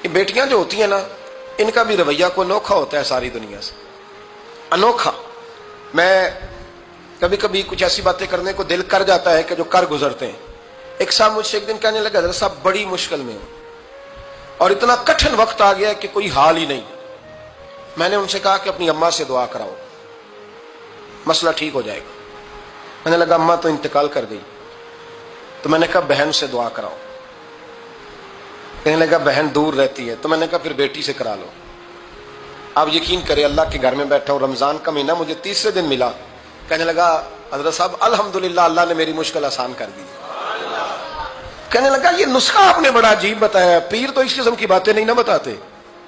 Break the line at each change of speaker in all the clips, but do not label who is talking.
یہ بیٹیاں جو ہوتی ہیں نا، ان کا بھی رویہ کو انوکھا ہوتا ہے ساری دنیا سے، انوکھا۔ میں کبھی کبھی کچھ ایسی باتیں کرنے کو دل کر جاتا ہے کہ جو کر گزرتے ہیں۔ ایک صاحب مجھ سے ایک دن کہنے لگا، حضرت صاحب بڑی مشکل میں ہوں اور اتنا کٹھن وقت آ گیا کہ کوئی حال ہی نہیں۔ میں نے ان سے کہا کہ اپنی اماں سے دعا کراؤ، مسئلہ ٹھیک ہو جائے گا۔ میں نے لگا اماں تو انتقال کر گئی، تو میں نے کہا بہن سے دعا کراؤ۔ کہنے لگا بہن دور رہتی ہے، تو میں نے کہا پھر بیٹی سے کرا لو۔ آپ یقین کریں، اللہ کے گھر میں بیٹھا ہوں، رمضان کا مہینہ مجھے تیسرے دن ملا۔ کہنے لگا حضرت صاحب الحمدللہ اللہ نے میری مشکل آسان کر دی۔ کہنے لگا یہ نسخہ آپ نے بڑا عجیب بتایا، پیر تو اس قسم کی باتیں نہیں نہ بتاتے،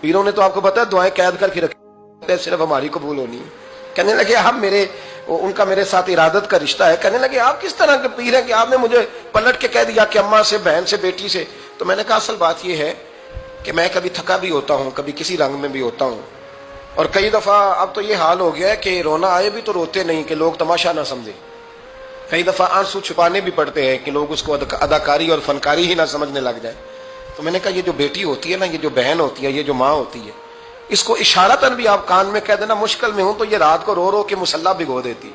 پیروں نے تو آپ کو پتا ہے دعائیں قید کر کے رکھی، صرف ہماری قبول ہونی ہے۔ کہنے لگے ہم ان کا میرے ساتھ ارادت کا رشتہ ہے۔ کہنے لگے آپ کس طرح کے پیر ہیں کہ آپ نے مجھے پلٹ کے کہہ دیا کہ اماں سے، بہن سے، بیٹی سے؟ تو میں نے کہا اصل بات یہ ہے کہ میں کبھی تھکا بھی ہوتا ہوں، کبھی کسی رنگ میں بھی ہوتا ہوں، اور کئی دفعہ اب تو یہ حال ہو گیا ہے کہ رونا آئے بھی تو روتے نہیں کہ لوگ تماشا نہ سمجھیں۔ کئی دفعہ آنسو چھپانے بھی پڑتے ہیں کہ لوگ اس کو اداکاری اور فنکاری ہی نہ سمجھنے لگ جائے۔ تو میں نے کہا یہ جو بیٹی ہوتی ہے نا، یہ جو بہن ہوتی ہے، یہ جو ماں ہوتی ہے، اس کو اشارتاً بھی آپ کان میں کہہ دینا مشکل میں ہوں تو یہ رات کو رو رو کے مصلی بھگو دیتی،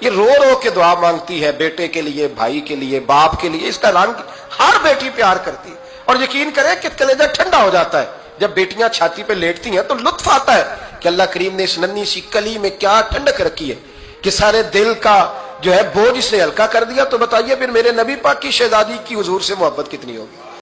یہ رو رو کے دعا مانگتی ہے بیٹے کے لیے، بھائی کے لیے، باپ کے لیے۔ اس کا رنگ ہر بیٹی پیار کرتی ہے، اور یقین کرے کہ کلیجہ ٹھنڈا ہو جاتا ہے جب بیٹیاں چھاتی پہ لیٹتی ہیں، تو لطف آتا ہے کہ اللہ کریم نے اس ننھی سی کلی میں کیا ٹھنڈک رکھی ہے کہ سارے دل کا جو ہے بوجھ اس نے ہلکا کر دیا۔ تو بتائیے پھر میرے نبی پاک کی شہزادی کی حضور سے محبت کتنی ہوگی۔